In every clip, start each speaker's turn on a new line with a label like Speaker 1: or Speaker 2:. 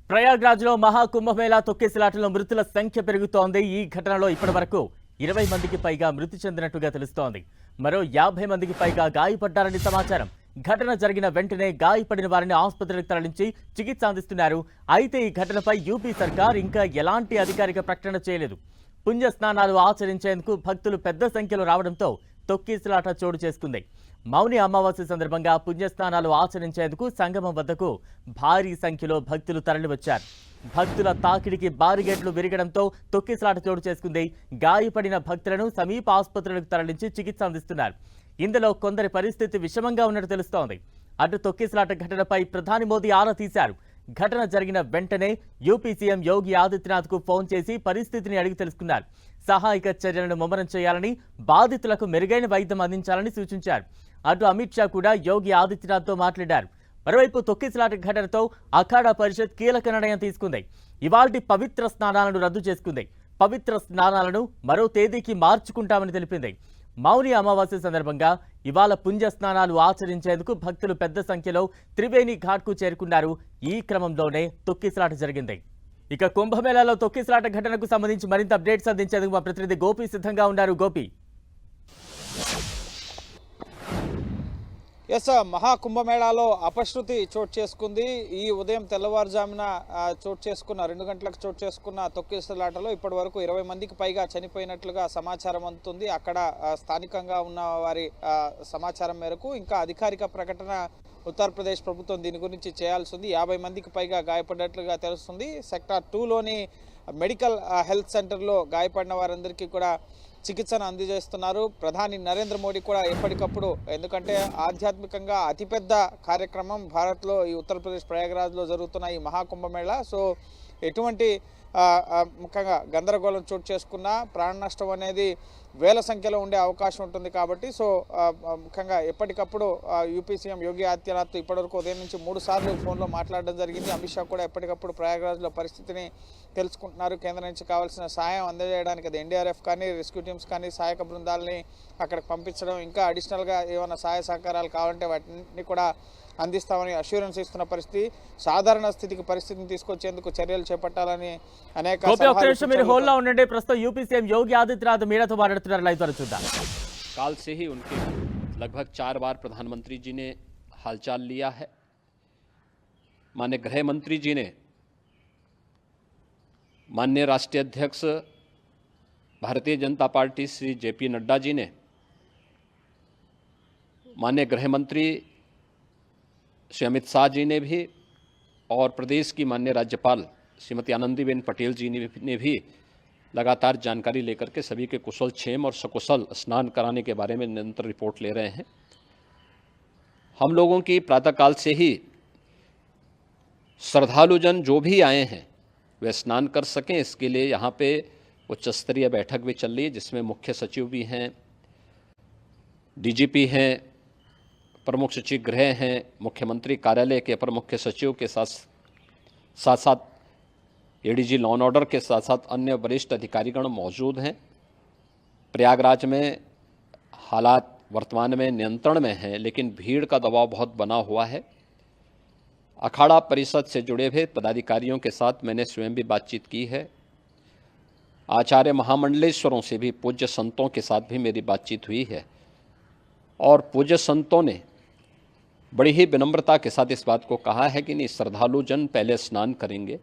Speaker 1: ప్రయాగ్రాజ్లో మహాకుంభమేళా తొక్కిసలాటలో మృతుల సంఖ్య పెరుగుతోంది. ఈ ఘటనలో ఇప్పటివరకు 20 మందికి పైగా మృతి చెందినట్టుగా తెలుస్తోంది. మరో 50 మందికి పైగా గాయపడ్డారని సమాచారం. ఘటన జరిగిన వెంటనే గాయపడిన వారిని ఆసుపత్రికి తరలించి చికిత్స అందిస్తున్నారు. అయితే ఈ ఘటనపై యూపీ సర్కార్ ఇంకా ఎలాంటి అధికారిక ప్రకటన చేయలేదు. పుణ్య స్నానాలు ఆచరించేందుకు భక్తులు పెద్ద సంఖ్యలో రావడంతో తొక్కిసలాట చోటు చేసుకుంది. మౌని అమావాస్య సందర్భంగా పుణ్యస్నానాలు ఆచరించేందుకు సంగమం వద్దకు భారీ సంఖ్యలో భక్తులు తరలివచ్చారు. భక్తుల తాకిడికి బారిగేట్లు విరగడంతో తొక్కిసలాట చోటు చేసుకుంది. గాయపడిన భక్తులను సమీప ఆసుపత్రులకు తరలించి చికిత్స అందిస్తున్నారు. ఇందులో కొందరి పరిస్థితి విషమంగా ఉన్నట్టు తెలుస్తోంది. అటు తొక్కిసలాట ఘటనపై ప్రధాని మోదీ ఆరా తీశారు. ఘటన జరిగిన వెంటనే యూపీ సీఎం యోగి ఆదిత్యనాథ్ కు ఫోన్ చేసి పరిస్థితిని అడిగి తెలుసుకున్నారు. సహాయక చర్యలను ముమ్మరం చేయాలని, బాధితులకు మెరుగైన వైద్యం అందించాలని సూచించారు. అటు అమిత్ షా కూడా యోగి ఆదిత్యనాథ్తో మాట్లాడారు. మరోవైపు తొక్కిసలాట ఘటనతో అఖాడా పరిషత్ కీలక నిర్ణయం తీసుకుంది. ఇవాల్టి పవిత్ర స్నానాలను రద్దు చేసుకుంది. పవిత్ర స్నానాలను మరో తేదీకి మార్చుకుంటామని తెలిపింది. మౌని అమావాస్య సందర్భంగా ఇవాళ పుణ్య స్నానాలు ఆచరించేందుకు భక్తులు పెద్ద సంఖ్యలో త్రివేణి ఘాట్కు చేరుకున్నారు. ఈ క్రమంలోనే తొక్కిసలాట జరిగింది. ఇక కుంభమేళాలో తొక్కిసలాట ఘటనకు సంబంధించి మరింత అప్డేట్స్ అందించేందుకు మా ప్రతినిధి గోపి సిద్ధంగా ఉన్నారు. గోపి,
Speaker 2: ఎస్, మహాకుంభమేళాలో అపశృతి చోటు చేసుకుంది. ఈ ఉదయం తెల్లవారుజామున చోటు చేసుకున్న 2 గంటలకు చోటు చేసుకున్న తొక్కిసలాటలో ఇప్పటి వరకు 20 మందికి పైగా చనిపోయినట్లుగా సమాచారం అందుతుంది. అక్కడ స్థానికంగా ఉన్న వారి సమాచారం మేరకు ఇంకా అధికారిక ప్రకటన ఉత్తరప్రదేశ్ ప్రభుత్వం దీని గురించి చేయాల్సి ఉంది. 50 మందికి పైగా గాయపడినట్లుగా తెలుస్తుంది. సెక్టార్ 2లోని మెడికల్ హెల్త్ సెంటర్లో గాయపడిన వారందరికీ కూడా చికిత్సను అందజేస్తున్నారు. ప్రధాని నరేంద్ర మోడీ కూడా ఎప్పటికప్పుడు, ఎందుకంటే ఆధ్యాత్మికంగా అతిపెద్ద కార్యక్రమం భారత్లో ఈ ఉత్తరప్రదేశ్ ప్రయాగరాజ్లో జరుగుతున్న ఈ మహాకుంభమేళా. సో ఎటువంటి ముఖ్యంగా గందరగోళం చోటు చేసుకున్న ప్రాణ నష్టం అనేది వేల సంఖ్యలో ఉండే అవకాశం ఉంటుంది. కాబట్టి సో ముఖ్యంగా ఎప్పటికప్పుడు యూపీ సీఎం యోగి ఆదిత్యనాథ్ ఇప్పటివరకు ఉదయం నుంచి 3 సార్లు ఫోన్లో మాట్లాడడం జరిగింది. అమిత్ షా కూడా ఎప్పటికప్పుడు ప్రయాగరాజ్లో పరిస్థితిని తెలుసుకుంటున్నారు. కేంద్రం నుంచి కావాల్సిన సహాయం అందజేయడానికి అది ఎన్డీఆర్ఎఫ్ కానీ, రెస్క్యూ టీమ్స్ కానీ, సహాయక బృందాలని అక్కడికి పంపించడం, ఇంకా అడిషనల్గా ఏమైనా సహాయ సహకారాలు కావాలంటే వాటిని కూడా అందిస్తామని అష్యూరెన్స్ ఇస్తున్న పరిస్థితి. సాధారణ స్థితికి పరిస్థితిని తీసుకొచ్చేందుకు చర్యలు చేపట్టాలని అనేక
Speaker 1: ప్రస్తుతం యూపీ సీఎం యోగి ఆదిత్యనాథ్ మీడియాతో మాట్లాడుతున్నారు. లైవ్ ద్వారా చూద్దాం.
Speaker 3: काल से ही उनके लगभग 4 बार प्रधानमंत्री जी ने हालचाल लिया है. माननीय गृह मंत्री जी ने, माननीय राष्ट्रीय अध्यक्ष भारतीय जनता पार्टी श्री जेपी नड्डा जी ने, माननीय गृह मंत्री श्री अमित शाह जी ने भी, और प्रदेश की माननीय राज्यपाल श्रीमती आनंदीबेन पटेल जी ने भी लगातार जानकारी लेकर के सभी के कुशल क्षेम और सकुशल स्नान कराने के बारे में निरंतर रिपोर्ट ले रहे हैं. हम लोगों की प्रातःकाल से ही श्रद्धालुजन जो भी आए हैं वे स्नान कर सकें, इसके लिए यहाँ पे उच्च स्तरीय बैठक भी चल रही है, जिसमें मुख्य सचिव भी हैं, डीजीपी हैं, प्रमुख सचिव गृह हैं, मुख्यमंत्री कार्यालय के अपर मुख्य सचिव के साथ साथ एडीजी लॉ एंड ऑर्डर के साथ साथ अन्य वरिष्ठ अधिकारीगण मौजूद हैं. प्रयागराज में हालात वर्तमान में नियंत्रण में हैं, लेकिन भीड़ का दबाव बहुत बना हुआ है. अखाड़ा परिषद से जुड़े हुए पदाधिकारियों के साथ मैंने स्वयं भी बातचीत की है. आचार्य महामंडलेश्वरों से भी, पूज्य संतों के साथ भी मेरी बातचीत हुई है, और पूज्य संतों ने बड़ी ही विनम्रता के साथ इस बात को कहा है कि नहीं, श्रद्धालु जन पहले स्नान करेंगे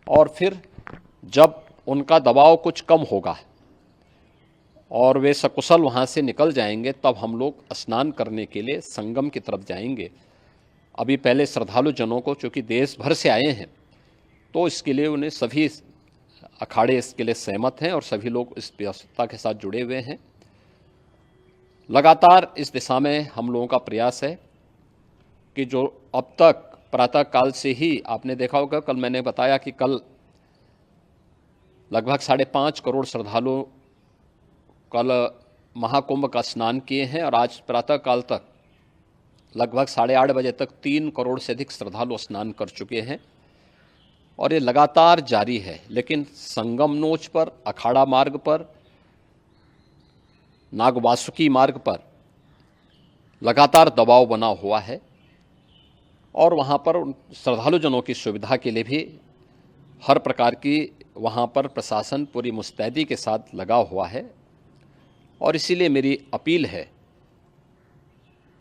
Speaker 3: और फिर जब उनका दबाव कुछ कम होगा और वे सकुशल वहाँ से निकल जाएंगे, तब हम लोग स्नान करने के लिए संगम की तरफ जाएंगे. अभी पहले श्रद्धालु जनों को, चूँकि देश भर से आए हैं, तो इसके लिए उन्हें सभी अखाड़े इसके लिए सहमत हैं और सभी लोग इस व्यवस्था के साथ जुड़े हुए हैं. लगातार इस दिशा में हम लोगों का प्रयास है कि जो अब तक प्रातःकाल से ही आपने देखा होगा, कल मैंने बताया कि कल लगभग 5.5 करोड़ श्रद्धालु कल महाकुंभ का स्नान किए हैं, और आज प्रातःकाल तक लगभग 8:30 बजे तक 3 करोड़ से अधिक श्रद्धालु स्नान कर चुके हैं, और ये लगातार जारी है. लेकिन संगम नोच पर, अखाड़ा मार्ग पर, नागवासुकी मार्ग पर लगातार दबाव बना हुआ है. और वहाँ पर उन श्रद्धालुजनों की सुविधा के लिए भी हर प्रकार की वहाँ पर प्रशासन पूरी मुस्तैदी के साथ लगा हुआ है। और इसीलिए मेरी अपील है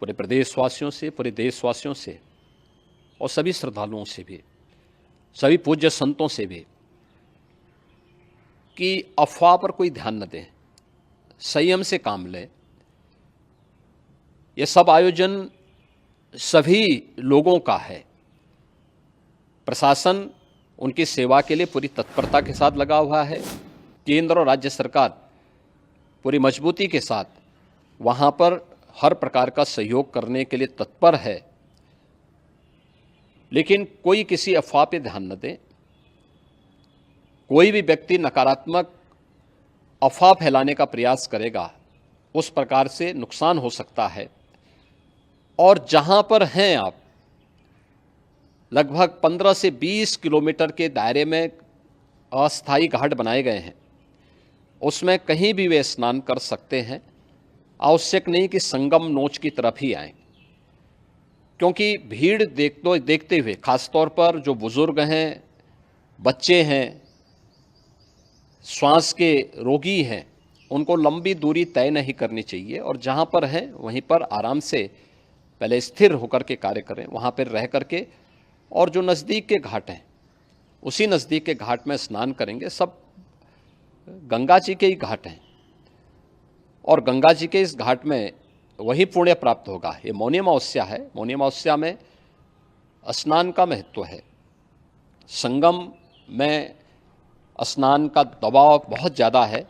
Speaker 3: पूरे प्रदेशवासियों से, पूरे देशवासियों से और सभी श्रद्धालुओं से भी, सभी पूज्य संतों से भी कि अफवाह पर कोई ध्यान न दें, संयम से काम लें। ये सब आयोजन सभी लोगों का है। प्रशासन उनकी सेवा के लिए पूरी तत्परता के साथ लगा हुआ है। केंद्र और राज्य सरकार पूरी मजबूती के साथ वहाँ पर हर प्रकार का सहयोग करने के लिए तत्पर है। लेकिन कोई किसी अफवाह पे ध्यान न दें। कोई भी व्यक्ति नकारात्मक अफवाह फैलाने का प्रयास करेगा, उस प्रकार से नुकसान हो सकता है। और जहां पर हैं आप, लगभग 15 से 20 किलोमीटर के दायरे में अस्थायी घाट बनाए गए हैं, उसमें कहीं भी वे स्नान कर सकते हैं। आवश्यक नहीं कि संगम नोच की तरफ ही आएं, क्योंकि भीड़ देखते हुए, खासतौर पर जो बुजुर्ग हैं, बच्चे हैं, श्वास के रोगी हैं, उनको लंबी दूरी तय नहीं करनी चाहिए। और जहाँ पर हैं वहीं पर आराम से पहले स्थिर होकर के कार्य करें, वहाँ पर रह करके। और जो नज़दीक के घाट हैं, उसी नज़दीक के घाट में स्नान करेंगे। सब गंगा जी के ही घाट हैं और गंगा जी के इस घाट में वही पुण्य प्राप्त होगा। ये मौनी अमावस्या है। मौनी अमावस्या में स्नान का महत्व है। संगम में स्नान का दबाव बहुत ज़्यादा है,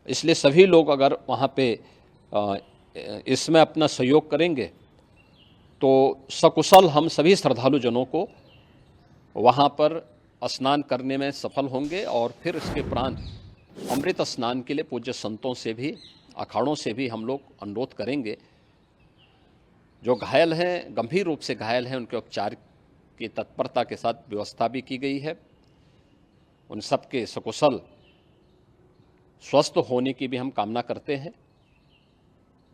Speaker 3: इसलिए सभी लोग अगर वहाँ पे इसमें अपना सहयोग करेंगे तो सकुशल हम सभी श्रद्धालुजनों को वहाँ पर स्नान करने में सफल होंगे। और फिर इसके उपरांत अमृत स्नान के लिए पूज्य संतों से भी, अखाड़ों से भी हम लोग अनुरोध करेंगे। जो घायल हैं, गंभीर रूप से घायल हैं, उनके उपचार की तत्परता के साथ व्यवस्था भी की गई है। उन सब के सकुशल स्वस्थ होने की भी हम कामना करते हैं।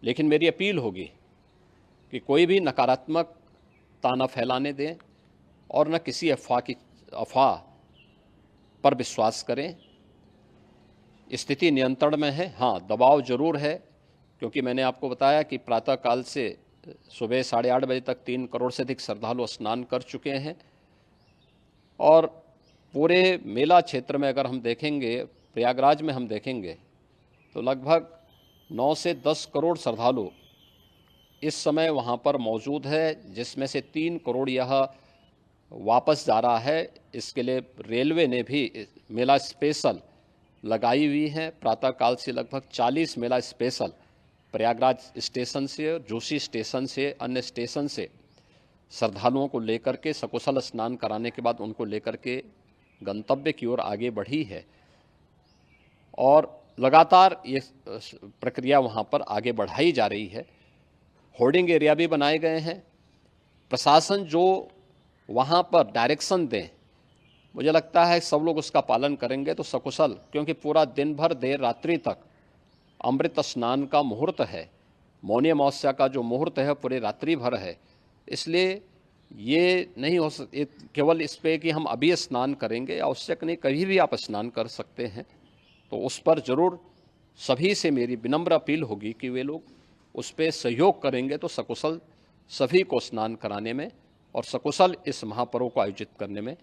Speaker 3: लेकिन मेरी अपील होगी कि कोई भी नकारात्मकता न फैलाने दें और न किसी अफवाह पर विश्वास करें। स्थिति नियंत्रण में है। हाँ, दबाव जरूर है, क्योंकि मैंने आपको बताया कि प्रातःकाल से सुबह 8:30 बजे तक 3 करोड़ से अधिक श्रद्धालु स्नान कर चुके हैं। और पूरे मेला क्षेत्र में अगर हम देखेंगे, प्रयागराज में हम देखेंगे तो लगभग 9 से 10 करोड़ श्रद्धालु इस समय वहाँ पर मौजूद है, जिसमें से 3 करोड़ यह वापस जा रहा है। इसके लिए रेलवे ने भी मेला स्पेशल लगाई हुई है। प्रातःकाल से लगभग 40 मेला स्पेशल प्रयागराज स्टेशन से, जोशी स्टेशन से, अन्य स्टेशन से श्रद्धालुओं को लेकर के सकुशल स्नान कराने के बाद उनको लेकर के गंतव्य की ओर आगे बढ़ी है। और लगातार ये प्रक्रिया वहाँ पर आगे बढ़ाई जा रही है। होर्डिंग एरिया भी बनाए गए हैं। प्रशासन जो वहाँ पर डायरेक्शन दें, मुझे लगता है सब लोग उसका पालन करेंगे तो सकुशल, क्योंकि पूरा दिन भर देर रात्रि तक अमृत स्नान का मुहूर्त है। मौनी अमावस्या का जो मुहूर्त है पूरे रात्रि भर है। इसलिए ये नहीं हो केवल इस पे कि हम अभी स्नान करेंगे, आवश्यक नहीं, कभी भी आप स्नान कर सकते हैं। तो उस पर ज़रूर सभी से मेरी विनम्र अपील होगी कि वे लोग उस पर सहयोग करेंगे तो सकुशल सभी को स्नान कराने में और सकुशल इस महापर्व को आयोजित करने में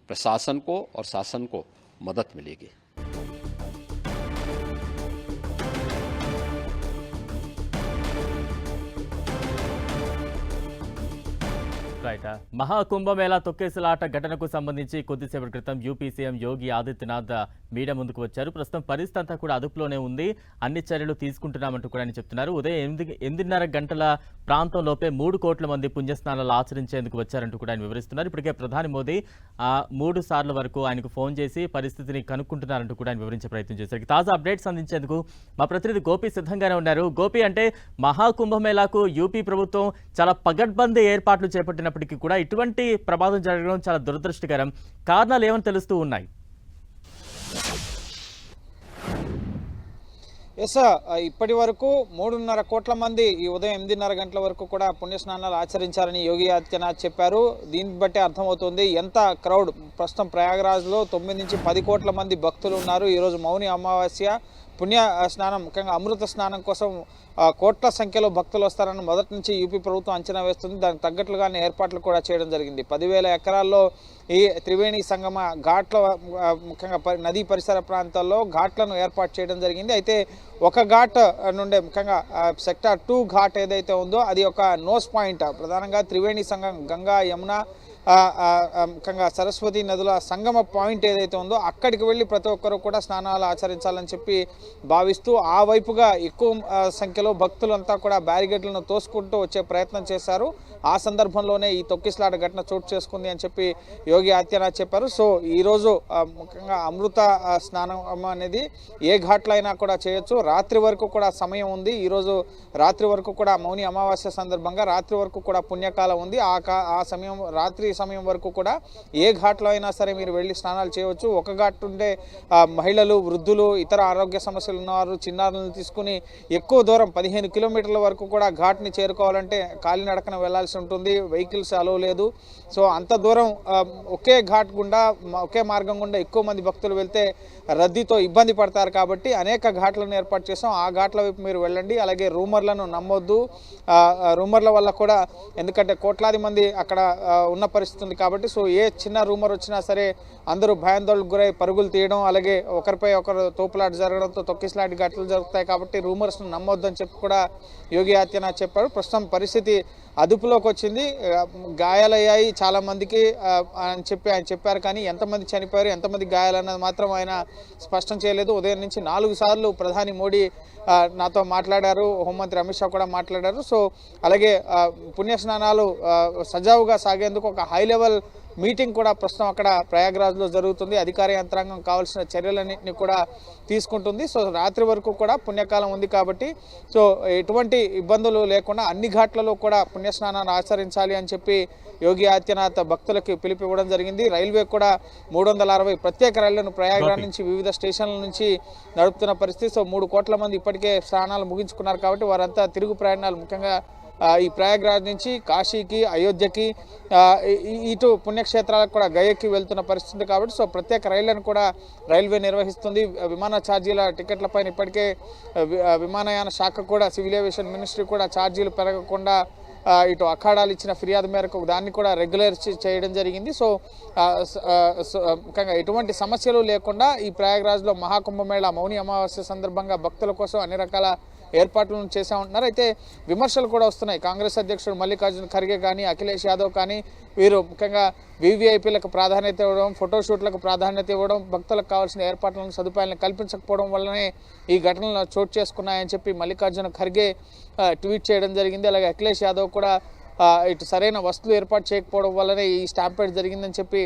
Speaker 3: प्रशासन को और शासन को मदद मिलेगी।
Speaker 1: రైట్. మహాకుంభమేళా తొక్కేసలాట ఘటనకు సంబంధించి కొద్దిసేపటి క్రితం UP CM Yogi Adityanath media ముందుకు వచ్చారు. ప్రస్తుతం పరిస్థితి అంతా కూడా అదుపులోనే ఉంది, అన్ని చర్యలు తీసుకుంటున్నామంటూ కూడా ఆయన చెప్తున్నారు. ఉదయం 8:30 గంటల ప్రాంతంలోపే 3 కోట్ల మంది పుణ్యస్నానాలు ఆచరించేందుకు వచ్చారంటూ కూడా ఆయన వివరిస్తున్నారు. ఇప్పటికే ప్రధాని మోదీ 3 సార్లు వరకు ఆయనకు ఫోన్ చేసి పరిస్థితిని కనుక్కుంటున్నారంటూ కూడా ఆయన వివరించే ప్రయత్నం చేశారు. తాజా అప్డేట్స్ అందించేందుకు మా ప్రతినిధి గోపి సిద్ధంగానే ఉన్నారు. గోపి, అంటే మహాకుంభమేళాకు యూపీ ప్రభుత్వం చాలా పగడ్బందీ ఏర్పాట్లు చేపట్టినప్పటికీ కూడా ఇటువంటి ప్రమాదం జరగడం చాలా దురదృష్టకరం. కారణాలు ఏమని తెలుస్తూ ఉన్నాయి?
Speaker 2: ఎస్ ఇప్పటి వరకు 3.5 కోట్ల మంది ఈ ఉదయం 8:30 గంటల వరకు కూడా పుణ్యస్నానాలు ఆచరించారని యోగి ఆదిత్యనాథ్ చెప్పారు. దీన్ని బట్టి అర్థమవుతుంది ఎంత క్రౌడ్ ప్రస్తుతం ప్రయాగరాజ్లో 9 నుంచి 10 కోట్ల మంది భక్తులు ఉన్నారు. ఈరోజు మౌని అమావాస్య పుణ్య స్నానం, ముఖ్యంగా అమృత స్నానం కోసం కోట్ల సంఖ్యలో భక్తులు వస్తారని మొదటి నుంచి యూపీ ప్రభుత్వం అంచనా వేస్తుంది. దానికి తగ్గట్లుగానే ఏర్పాట్లు కూడా చేయడం జరిగింది. 10,000 ఎకరాల్లో ఈ త్రివేణి సంగమ ఘాట్ల, ముఖ్యంగా నదీ పరిసర ప్రాంతాల్లో ఘాట్లను ఏర్పాటు చేయడం జరిగింది. అయితే ఒక ఘాట్ నుండే, ముఖ్యంగా సెక్టార్ 2 ఘాట్ ఏదైతే ఉందో అది ఒక నోస్ పాయింట్. ప్రధానంగా త్రివేణి సంగం, గంగా, యమున, ముఖ్యంగా సరస్వతి నదుల సంగమ పాయింట్ ఏదైతే ఉందో అక్కడికి వెళ్ళి ప్రతి ఒక్కరూ కూడా స్నానాలు ఆచరించాలని చెప్పి భావిస్తూ ఆ వైపుగా ఎక్కువ సంఖ్యలో భక్తులంతా కూడా బ్యారిగేడ్లను తోసుకుంటూ వచ్చే ప్రయత్నం చేశారు. ఆ సందర్భంలోనే ఈ తొక్కిసలాట ఘటన చోటు చేసుకుంది అని చెప్పి యోగి ఆదిత్యనాథ్ చెప్పారు. సో ఈరోజు ముఖ్యంగా అమృత స్నానం అనేది ఏ ఘాట్లో అయినా కూడా చేయొచ్చు. రాత్రి వరకు కూడా సమయం ఉంది. ఈరోజు రాత్రి వరకు కూడా మౌని అమావాస్య సందర్భంగా రాత్రి వరకు కూడా పుణ్యకాలం ఉంది. ఆ సమయం, రాత్రి సమయం వరకు కూడా ఏ ఘాట్లో అయినా సరే మీరు వెళ్ళి స్నానాలు చేయవచ్చు. ఒక ఘాట్ ఉంటే మహిళలు, వృద్ధులు, ఇతర ఆరోగ్య సమస్యలు ఉన్నవారు చిన్నారులను తీసుకుని ఎక్కువ దూరం 15 కిలోమీటర్ల వరకు కూడా ఘాట్ని చేరుకోవాలంటే కాలినడకన వెళ్లాల్సి ఉంటుంది. వెహికల్స్ అలో లేదు. సో అంత దూరం ఒకే ఘాట్ గుండా, ఒకే మార్గం గుండా ఎక్కువ మంది భక్తులు వెళ్తే రద్దీతో ఇబ్బంది పడతారు. కాబట్టి అనేక ఘాట్లను ఏర్పాటు చేసాం. ఆ ఘాట్ల వైపు మీరు వెళ్ళండి. అలాగే రూమర్లను నమ్మొద్దు. రూమర్ల వల్ల కూడా, ఎందుకంటే కోట్లాది మంది అక్కడ ఉన్న పరిస్థితి ఉంది కాబట్టి, సో ఏ చిన్న రూమర్ వచ్చినా సరే అందరూ భయాందోళనకు గురై పరుగులు తీయడం, అలాగే ఒకరిపై ఒకరు తోపులాట జరగడంతో తొక్కిసలాంటి ఘటనలు జరుగుతాయి. కాబట్టి రూమర్స్ను నమ్మొద్దని చెప్పి కూడా యోగి ఆదిత్యనాథ్ చెప్పారు. ప్రస్తుతం పరిస్థితి అదుపులోకి వచ్చింది. గాయాలయ్యాయి చాలా మందికి అని చెప్పి ఆయన చెప్పారు. కానీ ఎంతమంది చనిపోయారు, ఎంతమంది గాయాలన్నది మాత్రం ఆయన స్పష్టం చేయలేదు. ఉదయం నుంచి 4 సార్లు ప్రధాని మోడీ నాతో మాట్లాడారు. హోంమంత్రి అమిత్ షా కూడా మాట్లాడారు. సో అలాగే పుణ్యస్నానాలు సజావుగా సాగేందుకు ఒక హై లెవెల్ మీటింగ్ కూడా ప్రస్తుతం అక్కడ ప్రయాగ్రాజ్లో జరుగుతుంది. అధికార యంత్రాంగం కావాల్సిన చర్యలన్నింటినీ కూడా తీసుకుంటుంది. సో రాత్రి వరకు కూడా పుణ్యకాలం ఉంది కాబట్టి, సో ఎటువంటి ఇబ్బందులు లేకుండా అన్ని ఘాట్లలో కూడా పుణ్యస్నానాన్ని ఆచరించాలి అని చెప్పి యోగి ఆదిత్యనాథ్ భక్తులకు పిలుపు ఇవ్వడం జరిగింది. రైల్వే కూడా 360 ప్రత్యేక రైళ్లను ప్రయాగ్రాజ్ నుంచి వివిధ స్టేషన్ల నుంచి నడుపుతున్న పరిస్థితి. సో 3 కోట్ల మంది ఇప్పటికే స్నానాలు ముగించుకున్నారు కాబట్టి వారంతా తిరుగు ప్రయాణాలు, ముఖ్యంగా ఈ ప్రయాగ్రాజ్ నుంచి కాశీకి, అయోధ్యకి, ఇటు పుణ్యక్షేత్రాలకు కూడా గయకి వెళ్తున్న పరిస్థితి కాబట్టి, సో ప్రత్యేక రైళ్లను కూడా రైల్వే నిర్వహిస్తుంది. విమాన ఛార్జీల టికెట్లపైన ఇప్పటికే విమానయాన శాఖ కూడా, సివిల్ ఏవియేషన్ మినిస్ట్రీ కూడా ఛార్జీలు పెరగకుండా ఇటు అఖాడాలు ఇచ్చిన ఫిర్యాదు మేరకు దాన్ని కూడా రెగ్యులర్ చేయడం జరిగింది. సో ముఖ్యంగా ఎటువంటి సమస్యలు లేకుండా ఈ ప్రయాగ్రాజ్లో మహాకుంభమేళా మౌని అమావాస్య సందర్భంగా భక్తుల కోసం అన్ని రకాల ఏర్పాట్లను చేశామంటున్నారు. అయితే విమర్శలు కూడా వస్తున్నాయి. కాంగ్రెస్ అధ్యక్షుడు మల్లికార్జున ఖర్గే కానీ, అఖిలేష్ యాదవ్ కానీ వీరు ముఖ్యంగా వీవీఐపీలకు ప్రాధాన్యత ఇవ్వడం, ఫోటోషూట్లకు ప్రాధాన్యత ఇవ్వడం, భక్తులకు కావాల్సిన ఏర్పాట్లను, సదుపాయాలను కల్పించకపోవడం వల్లనే ఈ ఘటనలు చోటు చేసుకున్నాయని చెప్పి మల్లికార్జున ఖర్గే ట్వీట్ చేయడం జరిగింది. అలాగే అఖిలేష్ యాదవ్ కూడా ఇటు సరైన వస్తువులు ఏర్పాటు చేయకపోవడం వల్లనే ఈ స్టాంపేడ్ జరిగిందని చెప్పి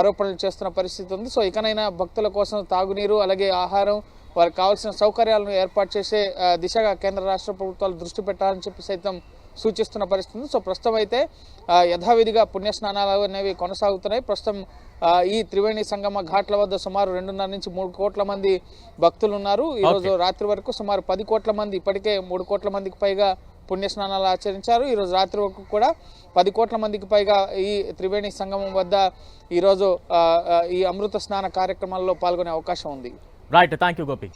Speaker 2: ఆరోపణలు చేస్తున్న పరిస్థితి ఉంది. సో ఇకనైనా భక్తుల కోసం తాగునీరు, అలాగే ఆహారం, వారికి కావాల్సిన సౌకర్యాలను ఏర్పాటు చేసే దిశగా కేంద్ర రాష్ట్ర ప్రభుత్వాలు దృష్టి పెట్టాలని చెప్పి సైతం సూచిస్తున్న పరిస్థితి. సో ప్రస్తుతం అయితే యథావిధిగా పుణ్యస్నానాలు అనేవి కొనసాగుతున్నాయి. ప్రస్తుతం ఈ త్రివేణి సంగమ ఘాట్ల వద్ద సుమారు 2.5 నుంచి 3 కోట్ల మంది భక్తులు ఉన్నారు. ఈరోజు రాత్రి వరకు సుమారు 10 కోట్ల మంది, ఇప్పటికే 3 కోట్ల మందికి పైగా పుణ్యస్నానాలు ఆచరించారు. ఈరోజు రాత్రి వరకు కూడా 10 కోట్ల మందికి పైగా ఈ త్రివేణి సంగమం వద్ద ఈరోజు ఈ అమృత స్నాన కార్యక్రమాల్లో పాల్గొనే అవకాశం ఉంది.
Speaker 1: Right, thank you Gopi.